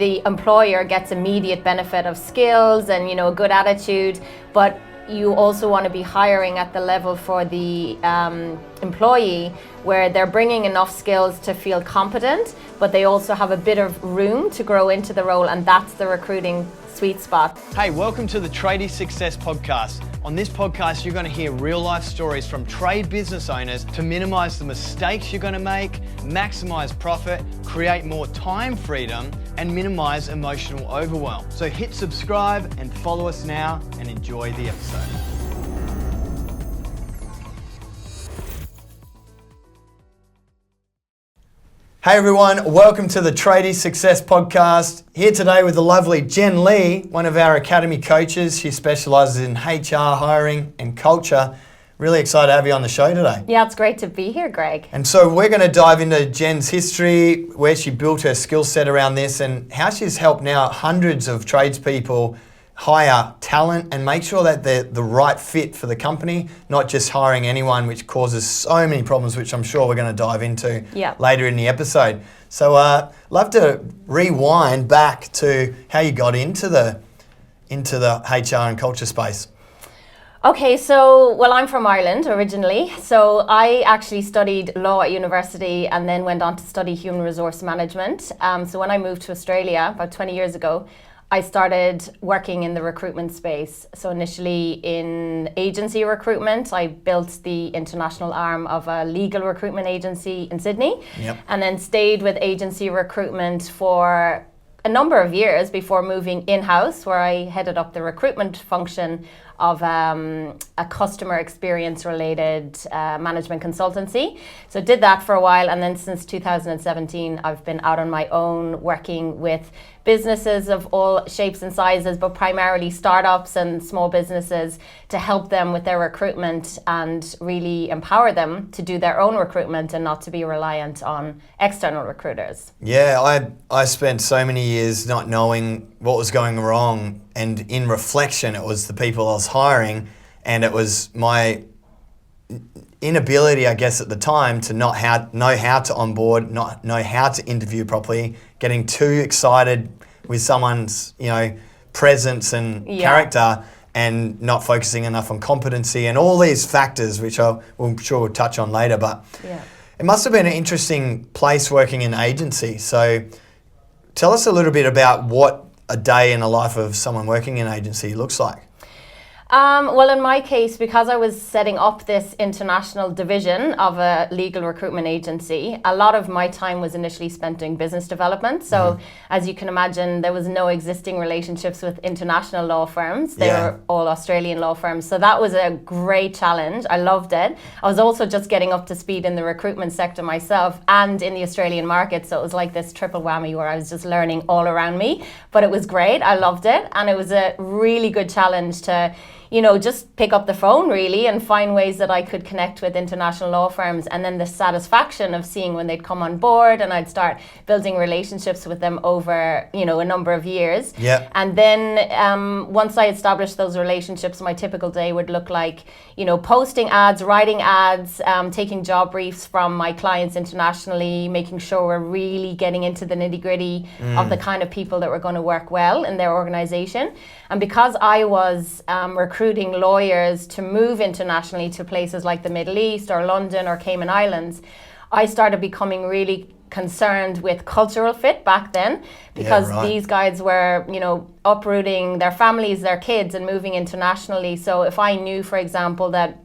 the employer gets immediate benefit of skills and, you know, a good attitude, but you also want to be hiring at the level for the employee where they're bringing enough skills to feel competent, but they also have a bit of room to grow into the role, and that's the recruiting sweet spot. Hey, welcome to the Tradies Success Podcast. On this podcast, you're going to hear real life stories from trade business owners to minimize the mistakes you're going to make, maximize profit, create more time freedom, and minimize emotional overwhelm. So hit subscribe and follow us now and enjoy the episode. Hey everyone, welcome to the Tradies Success Podcast. Here today with the lovely Jen Lee, one of our Academy coaches. She specialises in HR, hiring and culture. Really excited to have you on the show today. Yeah, it's great to be here, Greg. And so we're going to dive into Jen's history, where she built her skill set around this and how she's helped now hundreds of tradespeople hire talent and make sure that they're the right fit for the company, not just hiring anyone, which causes so many problems, which I'm sure we're going to dive into later in the episode. So love to rewind back to how you got into the HR and culture space. Okay, so, well, I'm from Ireland originally. So I actually studied law at university and then went on to study human resource management. So when I moved to Australia about 20 years ago, I started working in the recruitment space. So initially in agency recruitment, I built the international arm of a legal recruitment agency in Sydney, and then stayed with agency recruitment for a number of years before moving in-house, where I headed up the recruitment function of a customer experience related management consultancy. So did that for a while, and then since 2017 I've been out on my own working with businesses of all shapes and sizes, but primarily startups and small businesses, to help them with their recruitment and really empower them to do their own recruitment and not to be reliant on external recruiters. Yeah, I spent so many years not knowing what was going wrong, and in reflection it was the people I was hiring, and it was my inability, I guess, at the time to know how to onboard, not know how to interview properly, getting too excited with someone's, presence and character, and not focusing enough on competency and all these factors, which I'm sure we'll touch on later. But it must have been an interesting place working in agency. So tell us a little bit about what a day in the life of someone working in agency looks like. Well, in my case, because I was setting up this international division of a legal recruitment agency, a lot of my time was initially spent doing business development. So as you can imagine, there was no existing relationships with international law firms. They were all Australian law firms. So that was a great challenge. I loved it. I was also just getting up to speed in the recruitment sector myself and in the Australian market. So it was like this triple whammy where I was just learning all around me. But it was great. I loved it. And it was a really good challenge to just pick up the phone really and find ways that I could connect with international law firms, and then the satisfaction of seeing when they'd come on board and I'd start building relationships with them over, a number of years. And then once I established those relationships, my typical day would look like, posting ads, writing ads, taking job briefs from my clients internationally, making sure we're really getting into the nitty-gritty of the kind of people that were going to work well in their organization. And because I was recruiting lawyers to move internationally to places like the Middle East or London or Cayman Islands, I started becoming really concerned with cultural fit back then, because these guys were, uprooting their families, their kids, and moving internationally. So if I knew, for example, that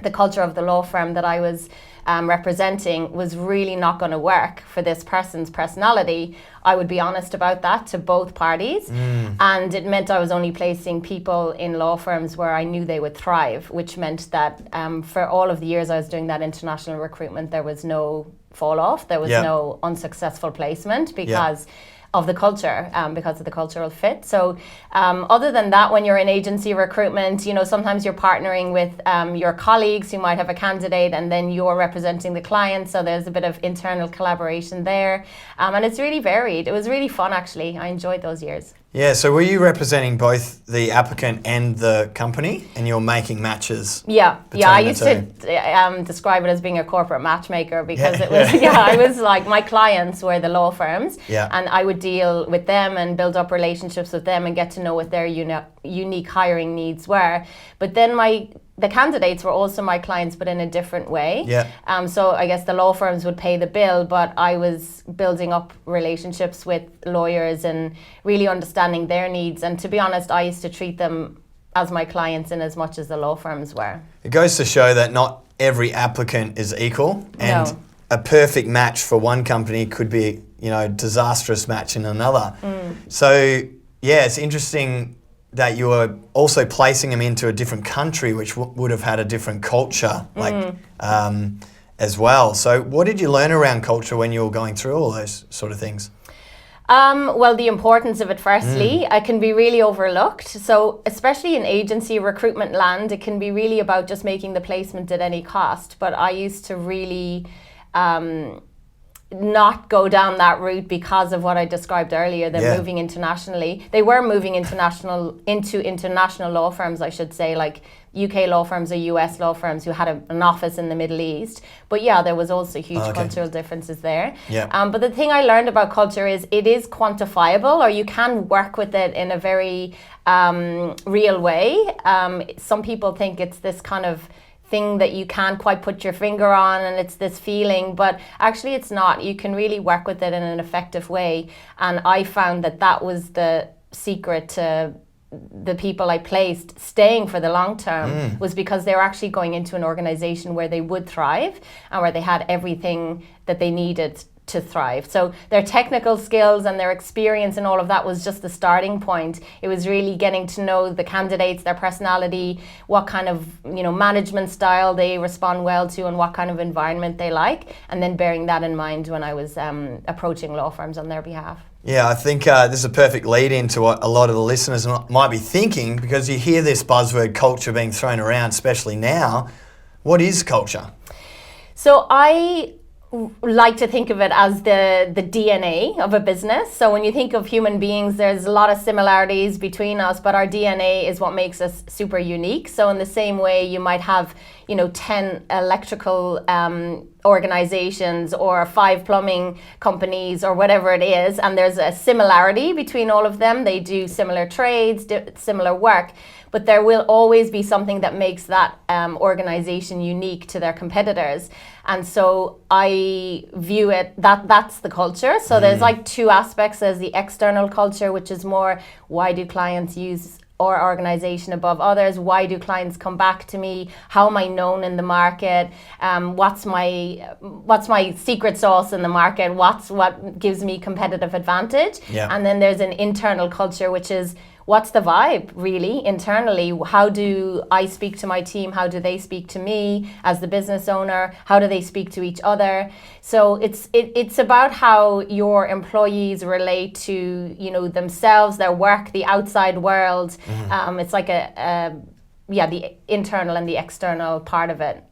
the culture of the law firm that I was representing was really not going to work for this person's personality, I would be honest about that to both parties. And it meant I was only placing people in law firms where I knew they would thrive, which meant that for all of the years I was doing that international recruitment, there was no fall off, there was no unsuccessful placement because of the culture, because of the cultural fit. So other than that, when you're in agency recruitment, sometimes you're partnering with your colleagues who might have a candidate, and then you're representing the client. So there's a bit of internal collaboration there. And it's really varied. It was really fun, actually. I enjoyed those years. Yeah, so were you representing both the applicant and the company, and you're making matches? Yeah, I used two? to describe it as being a corporate matchmaker because Yeah. it was, I was like, my clients were the law firms, Yeah. and I would deal with them and build up relationships with them and get to know what their unique hiring needs were. But then the candidates were also my clients, but in a different way. Yeah. So I guess the law firms would pay the bill, but I was building up relationships with lawyers and really understanding their needs. And to be honest, I used to treat them as my clients in as much as the law firms were. It goes to show that not every applicant is equal, and No. a perfect match for one company could be, disastrous match in another. So, yeah, it's interesting that you were also placing them into a different country, which would have had a different culture, as well. So what did you learn around culture when you were going through all those sort of things? Well, the importance of it, firstly, it can be really overlooked. So especially in agency recruitment land, it can be really about just making the placement at any cost. But I used to really not go down that route because of what I described earlier, them moving internationally. They were moving into international law firms, I should say, like UK law firms or US law firms who had an office in the Middle East. But yeah, there was also huge cultural differences there. Yeah. But the thing I learned about culture is it is quantifiable, or you can work with it in a very real way. Some people think it's this kind of thing that you can't quite put your finger on and it's this feeling, but actually it's not. You can really work with it in an effective way. And I found that was the secret to the people I placed staying for the long term, was because they were actually going into an organization where they would thrive and where they had everything that they needed to thrive. So their technical skills and their experience and all of that was just the starting point. It was really getting to know the candidates, their personality, what kind of management style they respond well to, and what kind of environment they like, and then bearing that in mind when I was approaching law firms on their behalf. Yeah, I think this is a perfect lead into what a lot of the listeners might be thinking, because you hear this buzzword culture being thrown around, especially now. What is culture? So I like to think of it as the DNA of a business. So when you think of human beings, there's a lot of similarities between us, but our DNA is what makes us super unique. So in the same way, you might have 10 electrical organizations or 5 plumbing companies or whatever it is, and there's a similarity between all of them. They do similar trades, similar work, but there will always be something that makes that organization unique to their competitors. And so I view it that's the culture. So there's like 2 aspects. There's the external culture, which is more, why do clients use our organization above others? Why do clients come back to me? How am I known in the market? What's my secret sauce in the market? What gives me competitive advantage? Yeah. And then there's an internal culture, which is, what's the vibe really internally? How do I speak to my team? How do they speak to me as the business owner? How do they speak to each other? So it's about how your employees relate to themselves, their work, the outside world. It's like the internal and the external part of it,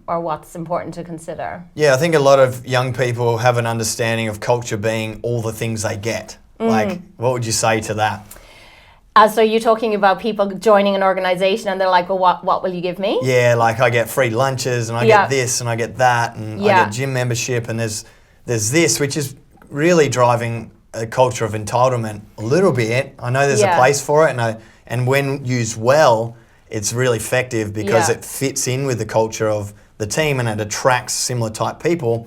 or what's important to consider. Yeah, I think a lot of young people have an understanding of culture being all the things they get. Like, what would you say to that? So you're talking about people joining an organization and they're like, well, what will you give me? Yeah, like I get free lunches and I get this and I get that and I get gym membership, and there's this, which is really driving a culture of entitlement a little bit. I know there's a place for it, and when used well, it's really effective because it fits in with the culture of the team and it attracts similar type people.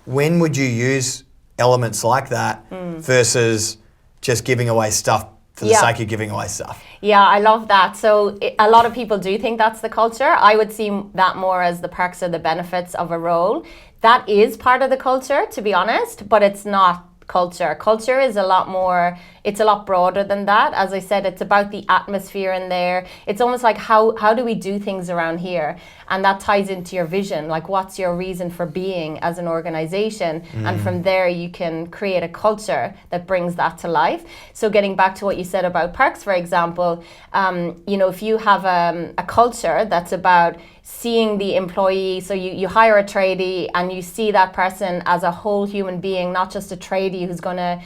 When would you use elements like that versus just giving away stuff for the sake of giving away stuff? Yeah, I love that. So a lot of people do think that's the culture. I would see that more as the perks or the benefits of a role. That is part of the culture, to be honest, but it's not culture. Culture is a lot more, it's a lot broader than that. As I said, it's about the atmosphere in there. It's almost like how do we do things around here? And that ties into your vision. Like, what's your reason for being as an organization? And from there, you can create a culture that brings that to life. So getting back to what you said about perks, for example, if you have a culture that's about seeing the employee, so you hire a tradie and you see that person as a whole human being, not just a tradie who's going to,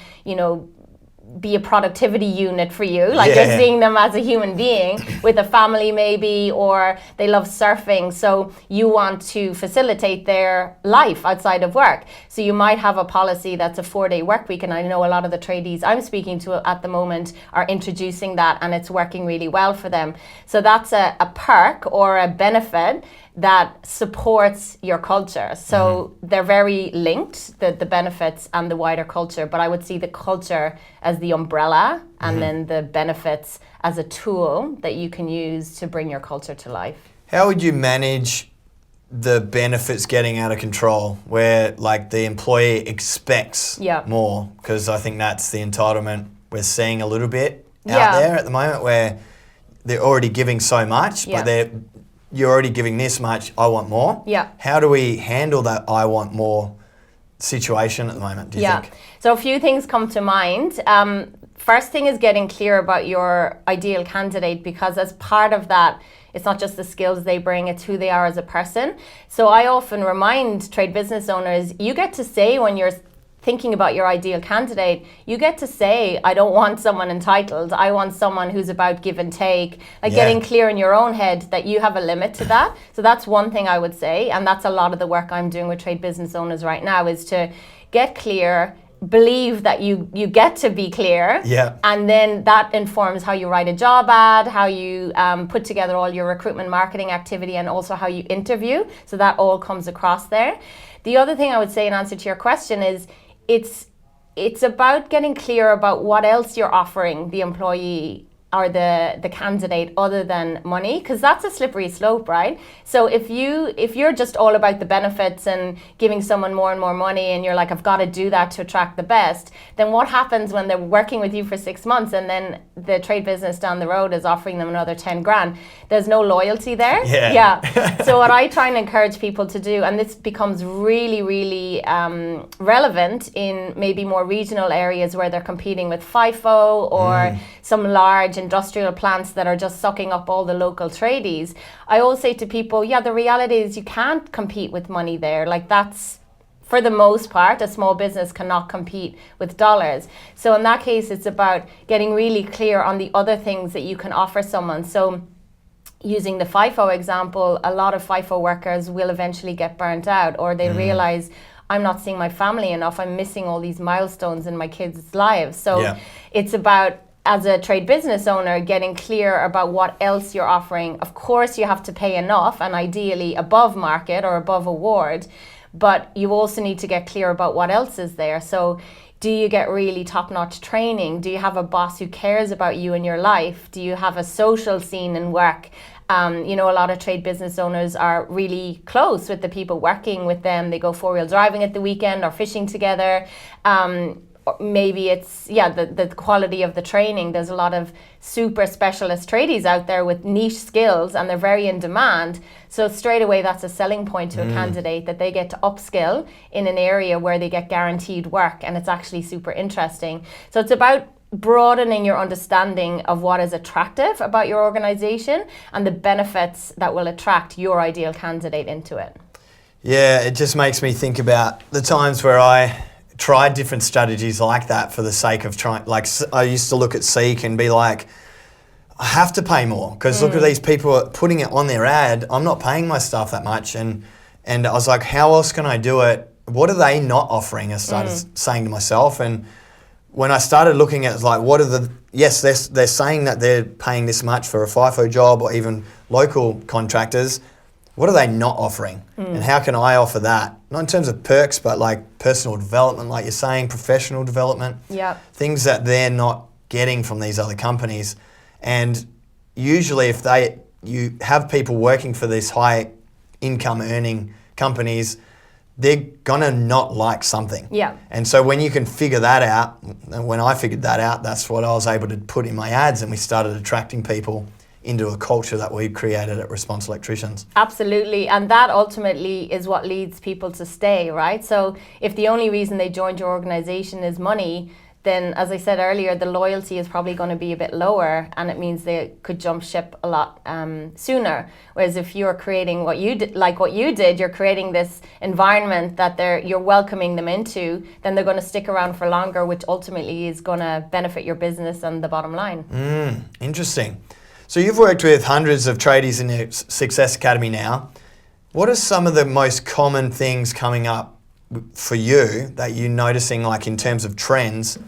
be a productivity unit for you. Like you're seeing them as a human being with a family maybe, or they love surfing. So you want to facilitate their life outside of work. So you might have a policy that's a 4-day work week. And I know a lot of the tradies I'm speaking to at the moment are introducing that, and it's working really well for them. So that's a perk or a benefit that supports your culture. So they're very linked, the benefits and the wider culture, but I would see the culture as the umbrella and then the benefits as a tool that you can use to bring your culture to life. How would you manage the benefits getting out of control, where like the employee expects more? Because I think that's the entitlement we're seeing a little bit out there at the moment, where they're already giving so much, but you're already giving this much, I want more. Yeah. How do we handle that I want more situation at the moment, do you think? So a few things come to mind. First thing is getting clear about your ideal candidate, because as part of that, it's not just the skills they bring, it's who they are as a person. So I often remind trade business owners, you get to say when you're thinking about your ideal candidate, you get to say, I don't want someone entitled. I want someone who's about give and take, like getting clear in your own head that you have a limit to that. So that's one thing I would say. And that's a lot of the work I'm doing with trade business owners right now, is to get clear, believe that you get to be clear. And then that informs how you write a job ad, how you put together all your recruitment marketing activity, and also how you interview. So that all comes across there. The other thing I would say in answer to your question is, it's about getting clear about what else you're offering the employee or the candidate other than money, because that's a slippery slope, right? So if you're just all about the benefits and giving someone more and more money, and you're like, I've got to do that to attract the best, then what happens when they're working with you for 6 months and then the trade business down the road is offering them another 10 grand? There's no loyalty there. So what I try and encourage people to do, and this becomes really, really relevant in maybe more regional areas where they're competing with FIFO or some large industrial plants that are just sucking up all the local tradies. I always say to people, the reality is you can't compete with money there. Like that's, for the most part, a small business cannot compete with dollars. So in that case, it's about getting really clear on the other things that you can offer someone. So using the FIFO example, a lot of FIFO workers will eventually get burnt out, or they realize, I'm not seeing my family enough, I'm missing all these milestones in my kids' lives. So it's about, as a trade business owner, getting clear about what else you're offering. Of course, you have to pay enough, and ideally above market or above award, but you also need to get clear about what else is there. So do you get really top-notch training? Do you have a boss who cares about you and your life? Do you have a social scene in work? A lot of trade business owners are really close with the people working with them. They go 4-wheel driving at the weekend or fishing together. Maybe it's the quality of the training. There's a lot of super specialist tradies out there with niche skills, and they're very in demand. So straight away, that's a selling point to a candidate, that they get to upskill in an area where they get guaranteed work, and it's actually super interesting. So it's about broadening your understanding of what is attractive about your organization and the benefits that will attract your ideal candidate into it. Yeah, it just makes me think about the times where I tried different strategies like that for the sake of trying. Like I used to look at Seek and be like, I have to pay more because look at these people putting it on their ad. I'm not paying my staff that much, and I was like, how else can I do it? What are they not offering? I started saying to myself, and when I started looking at like, what are they're saying that they're paying this much for a FIFO job or even local contractors. What are they not offering? And how can I offer that? Not in terms of perks, but like personal development, like you're saying, professional development. Things that they're not getting from these other companies. And usually if you have people working for these high income earning companies, they're gonna not like something. And so when you can figure that out, and when I figured that out, that's what I was able to put in my ads, and we started attracting people into a culture that we created at Response Electricians. Absolutely, and that ultimately is what leads people to stay, right? So if the only reason they joined your organization is money, then as I said earlier, the loyalty is probably going to be a bit lower, and it means they could jump ship a lot sooner. Whereas if you're creating what you did, you're creating this environment that you're welcoming them into, then they're going to stick around for longer, which ultimately is going to benefit your business and the bottom line. Interesting. So you've worked with hundreds of tradies in the Success Academy now. What are some of the most common things coming up for you that you're noticing, like in terms of trends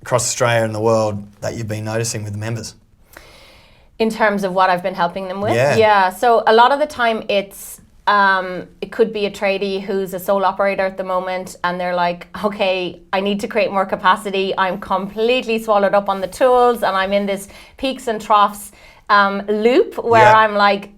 across Australia and the world, that you've been noticing with the members? In terms of what I've been helping them with? Yeah. So a lot of the time it could be a tradie who's a sole operator at the moment, and they're like, okay, I need to create more capacity. I'm completely swallowed up on the tools, and I'm in this peaks and troughs loop where I'm like,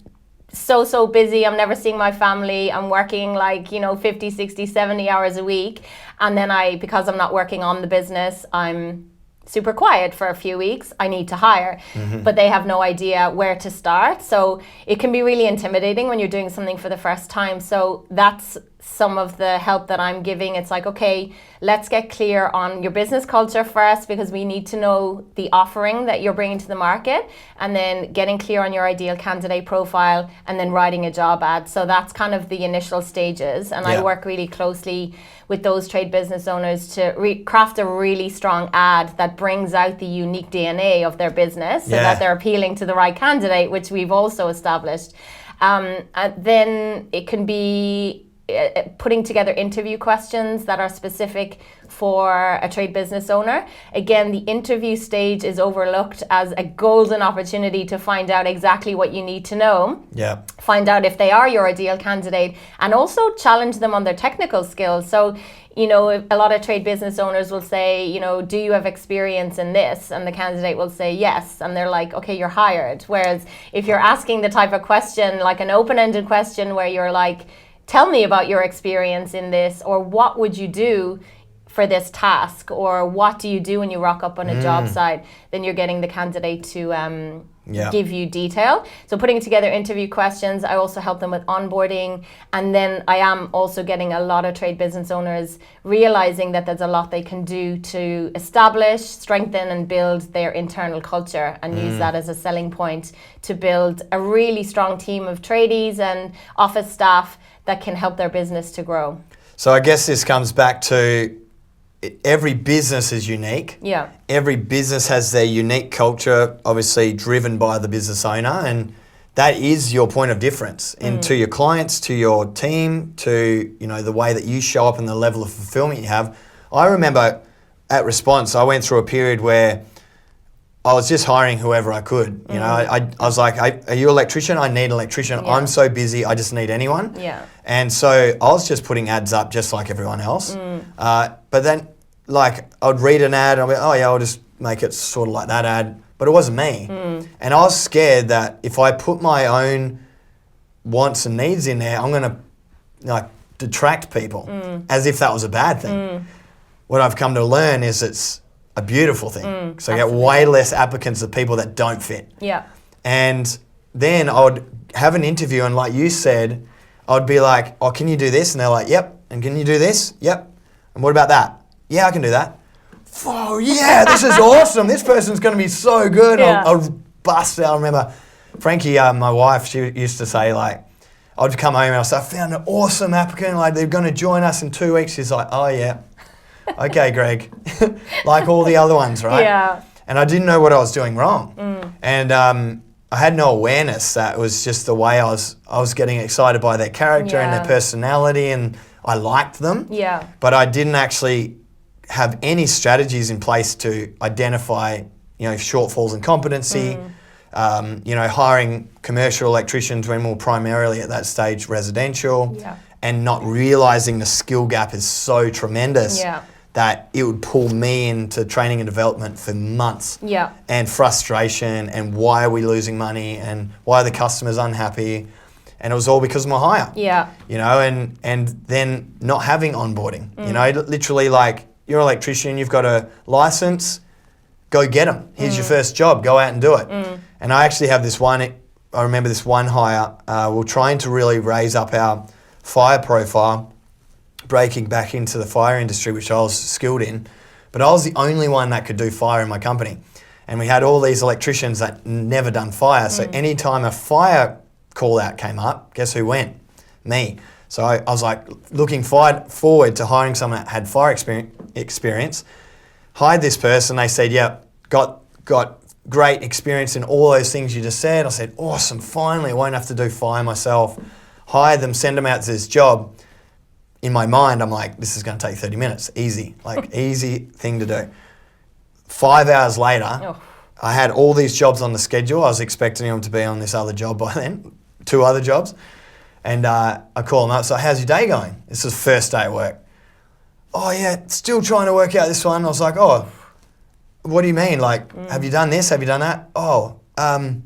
so busy, I'm never seeing my family, I'm working 50, 60, 70 hours a week, and then because I'm not working on the business, I'm super quiet for a few weeks, I need to hire. But they have no idea where to start. So it can be really intimidating when you're doing something for the first time. So that's some of the help that I'm giving. It's like, okay, let's get clear on your business culture first, because we need to know the offering that you're bringing to the market, and then getting clear on your ideal candidate profile, and then writing a job ad. So that's kind of the initial stages. And I work really closely with those trade business owners to craft a really strong ad that brings out the unique DNA of their business, so that they're appealing to the right candidate, which we've also established. And then it can be putting together interview questions that are specific for a trade business owner. Again, the interview stage is overlooked as a golden opportunity to find out exactly what you need to know. Find out if they are your ideal candidate, and also challenge them on their technical skills. So, a lot of trade business owners will say, do you have experience in this? And the candidate will say yes. And they're like, okay, you're hired. Whereas if you're asking the type of question, like an open-ended question where you're like, tell me about your experience in this, or what would you do for this task, or what do you do when you rock up on a job site, then you're getting the candidate to give you detail. So putting together interview questions, I also help them with onboarding. And then I am also getting a lot of trade business owners realizing that there's a lot they can do to establish, strengthen, and build their internal culture, and use that as a selling point to build a really strong team of tradies and office staff that can help their business to grow. So I guess this comes back to every business is unique. Every business has their unique culture, obviously driven by the business owner, and that is your point of difference to your clients, to your team, to the way that you show up and the level of fulfillment you have. I remember at Response, I went through a period where I was just hiring whoever I could. I was like, are you an electrician? I need an electrician. I'm so busy, I just need anyone. And so I was just putting ads up just like everyone else. But then I'd read an ad and I'd be, oh yeah, I'll just make it sort of like that ad. But it wasn't me. And I was scared that if I put my own wants and needs in there, I'm going to detract people as if that was a bad thing. What I've come to learn is it's a beautiful thing. So I get way less applicants of people that don't fit. And then I would have an interview, and like you said, I would be like, oh, can you do this? And they're like, yep. And can you do this? Yep. And what about that? Yeah, I can do that. Oh yeah, this is awesome. This person's going to be so good. I'll bust out. I remember Frankie, my wife, she used to say, I'd come home and I'd say, I found an awesome applicant. They're going to join us in 2 weeks. She's like, oh yeah. Okay, Greg. Like all the other ones, right? And I didn't know what I was doing wrong. And I had no awareness that it was just the way I was getting excited by their character and their personality, and I liked them. But I didn't actually have any strategies in place to identify, shortfalls in competency, hiring commercial electricians when we were primarily at that stage residential, and not realizing the skill gap is so tremendous that it would pull me into training and development for months. And frustration, and why are we losing money, and why are the customers unhappy? And it was all because of my hire. And then not having onboarding. Literally you're an electrician, you've got a license, go get them. Here's your first job, go out and do it. And I actually have this one, I remember this one hire, we're trying to really raise up our fire profile, breaking back into the fire industry, which I was skilled in. But I was the only one that could do fire in my company. And we had all these electricians that never done fire. So anytime a fire call out came up, guess who went? Me. So I was like looking forward to hiring someone that had fire experience. Hired this person. They said, yeah, got great experience in all those things you just said. I said, awesome, finally, I won't have to do fire myself. Hire them, send them out to this job. In my mind, I'm like, this is going to take 30 minutes. Easy, like easy thing to do. 5 hours later, I had all these jobs on the schedule. I was expecting them to be on this other job by then, 2 other jobs. And I call them up, so how's your day going? This is first day at work. Oh yeah, still trying to work out this one. I was like, oh, what do you mean? Like, have you done this? Have you done that? Oh, no,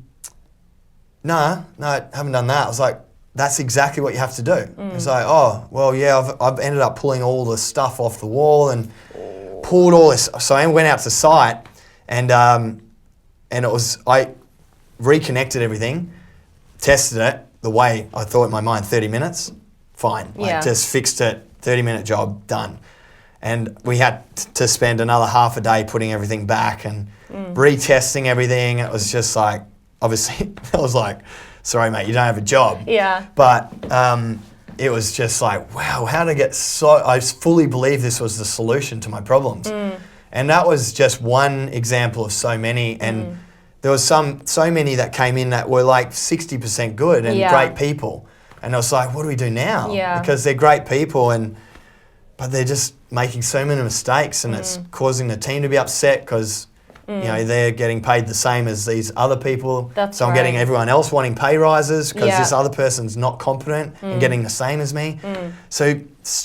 I haven't done that. I was like, that's exactly what you have to do. It's like, oh, well, yeah, I've ended up pulling all the stuff off the wall and pulled all this. So I went out to site and I reconnected everything, tested it the way I thought in my mind, 30 minutes, fine. Yeah. I just fixed it, 30-minute job, done. And we had to spend another half a day putting everything back and retesting everything. It was just like, obviously, I was like, sorry, mate, you don't have a job. Yeah. But it was just like, wow, how to get I fully believe this was the solution to my problems. And that was just one example of so many. And there was so many that came in that were like 60% good and great people. And I was like, what do we do now? Yeah. Because they're great people but they're just making so many mistakes and it's causing the team to be upset because you know, they're getting paid the same as these other people. That's I'm getting everyone else wanting pay rises because this other person's not competent and getting the same as me. So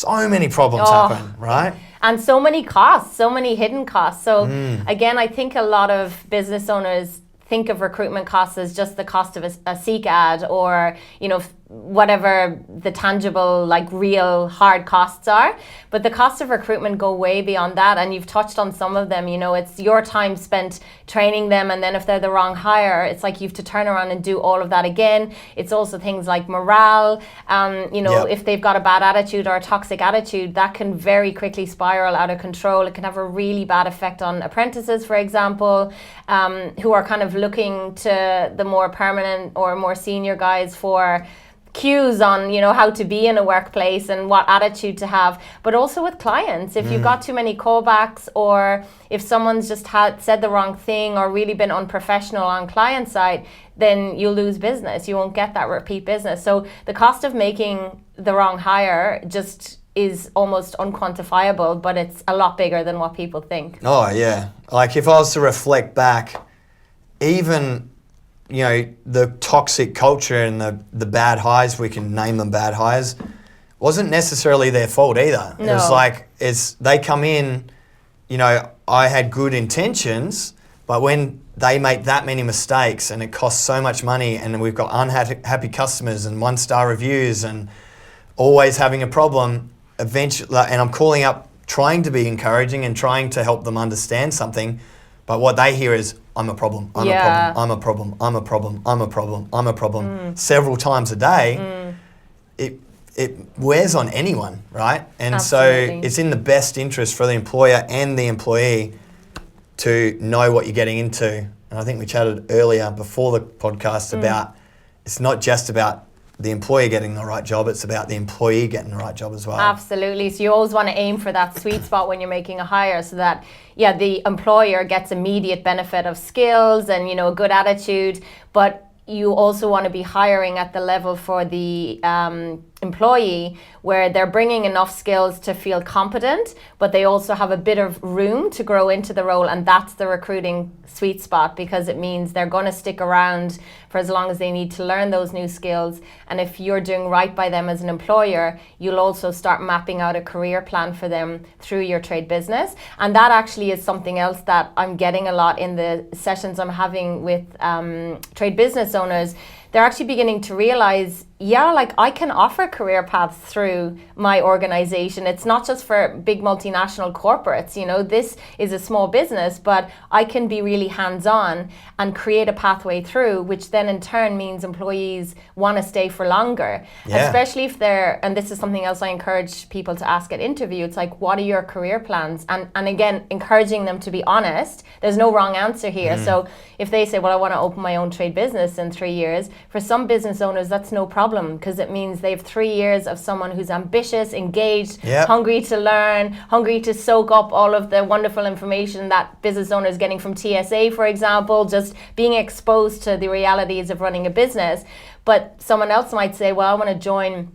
many problems happen, right? And so many costs, so many hidden costs. So again, I think a lot of business owners think of recruitment costs as just the cost of a Seek ad or, you know, whatever the tangible, like real hard costs are. But the cost of recruitment go way beyond that. And you've touched on some of them. You know, it's your time spent training them. And then if they're the wrong hire, it's like you have to turn around and do all of that again. It's also things like morale. You know, if they've got a bad attitude or a toxic attitude, that can very quickly spiral out of control. It can have a really bad effect on apprentices, for example, who are kind of looking to the more permanent or more senior guys for cues on, you know, how to be in a workplace and what attitude to have. But also with clients, if you've got too many callbacks or if someone's just said the wrong thing or really been unprofessional on client side, then you'll lose business. You won't get that repeat business. So the cost of making the wrong hire just is almost unquantifiable, but it's a lot bigger than what people think. Oh yeah, like if I was to reflect back, even, you know, the toxic culture and the bad hires, we can name them bad hires, wasn't necessarily their fault either. No. It was like, they come in, you know, I had good intentions, but when they make that many mistakes and it costs so much money and we've got unhappy customers and 1-star reviews and always having a problem, eventually, and I'm calling up trying to be encouraging and trying to help them understand something, but what they hear is, I'm a problem, I'm a problem, I'm a problem, I'm a problem, I'm a problem, several times a day, it wears on anyone, right? And Absolutely. so it's in the best interest for the employer and the employee to know what you're getting into. And I think we chatted earlier before the podcast about, it's not just about the employer getting the right job, it's about the employee getting the right job as well. Absolutely. So you always want to aim for that sweet spot when you're making a hire so that, yeah, the employer gets immediate benefit of skills and, you know, a good attitude, but you also want to be hiring at the level for the employee where they're bringing enough skills to feel competent, but they also have a bit of room to grow into the role. And that's the recruiting sweet spot, because it means they're going to stick around for as long as they need to learn those new skills. And if you're doing right by them as an employer, you'll also start mapping out a career plan for them through your trade business. And that actually is something else that I'm getting a lot in the sessions I'm having with trade business owners. they're actually beginning to realize, yeah, like I can offer career paths through my organization. It's not just for big multinational corporates, you know, this is a small business, but I can be really hands-on and create a pathway through, which then in turn means employees want to stay for longer. Yeah. Especially if they're, and this is something else I encourage people to ask at interview, it's like, what are your career plans? And again, encouraging them to be honest. There's no wrong answer here. So if they say, well, I want to open my own trade business in 3 years, for some business owners, that's no problem, because it means they have 3 years of someone who's ambitious, engaged, hungry to learn, hungry to soak up all of the wonderful information that business owners getting from TSA, for example, just being exposed to the realities of running a business. But someone else might say, well, I want to join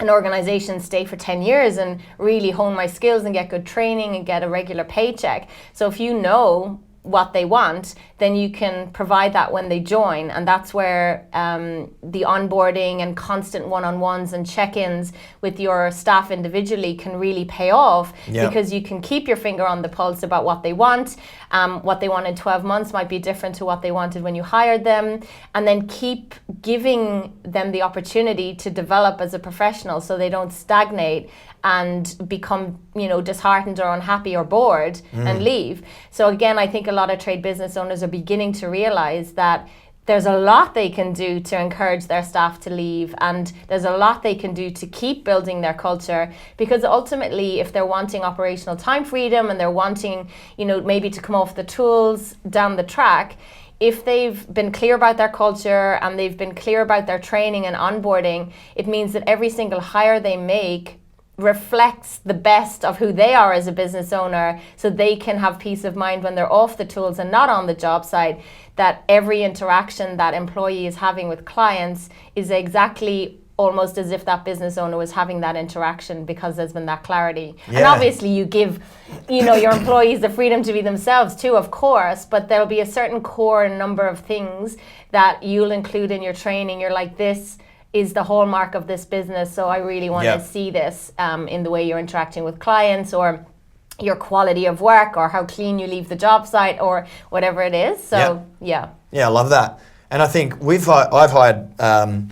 an organization, stay for 10 years and really hone my skills and get good training and get a regular paycheck. So if you know what they want, then you can provide that when they join. And that's where the onboarding and constant one-on-ones and check-ins with your staff individually can really pay off, because you can keep your finger on the pulse about what they want. What they want in 12 months might be different to what they wanted when you hired them, and then keep giving them the opportunity to develop as a professional so they don't stagnate and become, you know, disheartened or unhappy or bored and leave. So again, I think a lot of trade business owners are beginning to realize that there's a lot they can do to encourage their staff to leave, and there's a lot they can do to keep building their culture, because ultimately if they're wanting operational time freedom and they're wanting, you know, maybe to come off the tools down the track, if they've been clear about their culture and they've been clear about their training and onboarding, it means that every single hire they make reflects the best of who they are as a business owner, so they can have peace of mind when they're off the tools and not on the job site, that every interaction that employee is having with clients is exactly almost as if that business owner was having that interaction, because there's been that clarity. And obviously you give, you know, your employees the freedom to be themselves too, of course, but there'll be a certain core number of things that you'll include in your training. You're like, this is the hallmark of this business, so I really want to see this in the way you're interacting with clients, or your quality of work, or how clean you leave the job site, or whatever it is. So yeah, I love that. And I think I've hired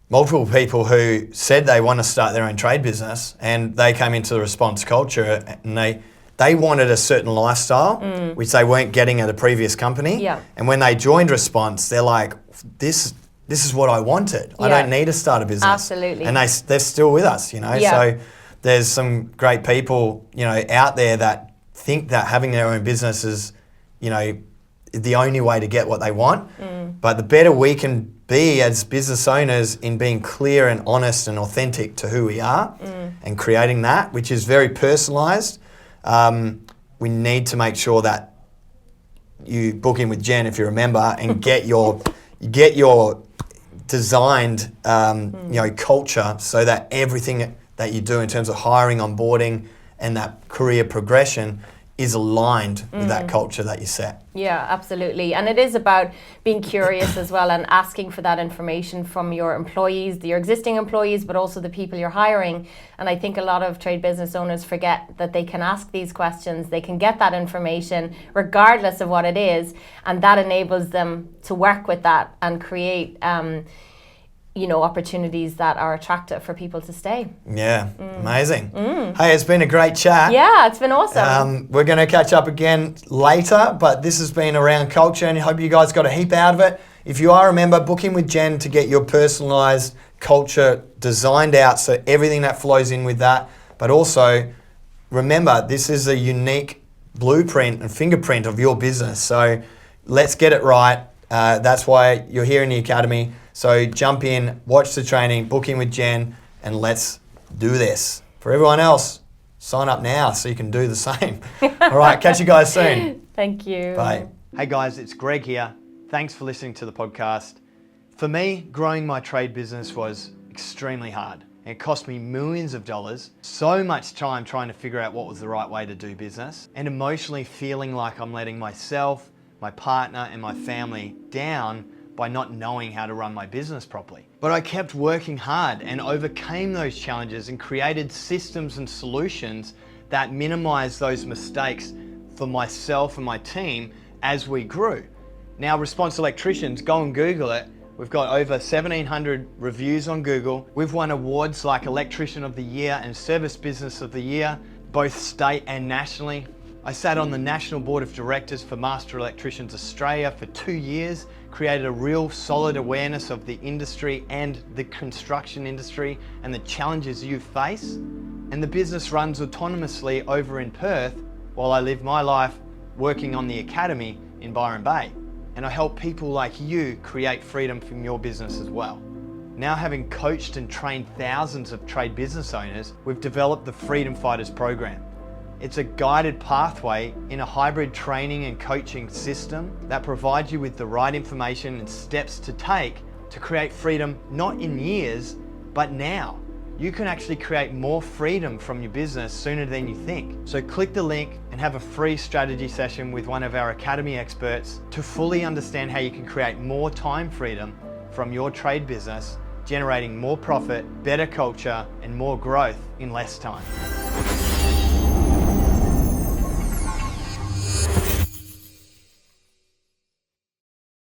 multiple people who said they want to start their own trade business, and they came into the Response culture and they wanted a certain lifestyle, which they weren't getting at a previous company. And when they joined Response, they're like, this is what I wanted. I don't need to start a business. Absolutely. And they're still with us, you know. So there's some great people, you know, out there that think that having their own business is, you know, the only way to get what they want. But the better we can be as business owners in being clear and honest and authentic to who we are, and creating that, which is very personalized, we need to make sure that you book in with Jen, if you're a member, and get your designed you know, culture, so that everything that you do in terms of hiring, onboarding, and that career progression is aligned with that culture that you set. Yeah, absolutely. And it is about being curious as well, and asking for that information from your employees, your existing employees, but also the people you're hiring. And I think a lot of trade business owners forget that they can ask these questions, they can get that information regardless of what it is, and that enables them to work with that and create you know, opportunities that are attractive for people to stay. Yeah, amazing. Hey, it's been a great chat. Yeah, it's been awesome. We're going to catch up again later, but this has been around culture, and I hope you guys got a heap out of it. If you are a member, book in with Jen to get your personalised culture designed out, so everything that flows in with that. But also, remember, this is a unique blueprint and fingerprint of your business. So let's get it right. That's why you're here in the Academy. So jump in, watch the training, book in with Jen, and let's do this. For everyone else, sign up now so you can do the same. All right, catch you guys soon. Thank you. Bye. Hey guys, it's Greg here. Thanks for listening to the podcast. For me, growing my trade business was extremely hard. It cost me millions of dollars, so much time trying to figure out what was the right way to do business, and emotionally feeling like I'm letting myself, my partner, and my family down by not knowing how to run my business properly. But I kept working hard and overcame those challenges and created systems and solutions that minimized those mistakes for myself and my team as we grew. Now, Response Electricians, go and Google it. We've got over 1,700 reviews on Google. We've won awards like Electrician of the Year and Service Business of the Year, both state and nationally. I sat on the National Board of Directors for Master Electricians Australia for 2 years, created a real solid awareness of the industry and the construction industry and the challenges you face. And the business runs autonomously over in Perth while I live my life working on the academy in Byron Bay. And I help people like you create freedom from your business as well. Now, having coached and trained thousands of trade business owners, we've developed the Freedom Fighters program. It's a guided pathway in a hybrid training and coaching system that provides you with the right information and steps to take to create freedom, not in years, but now. You can actually create more freedom from your business sooner than you think. So click the link and have a free strategy session with one of our academy experts to fully understand how you can create more time freedom from your trade business, generating more profit, better culture, and more growth in less time.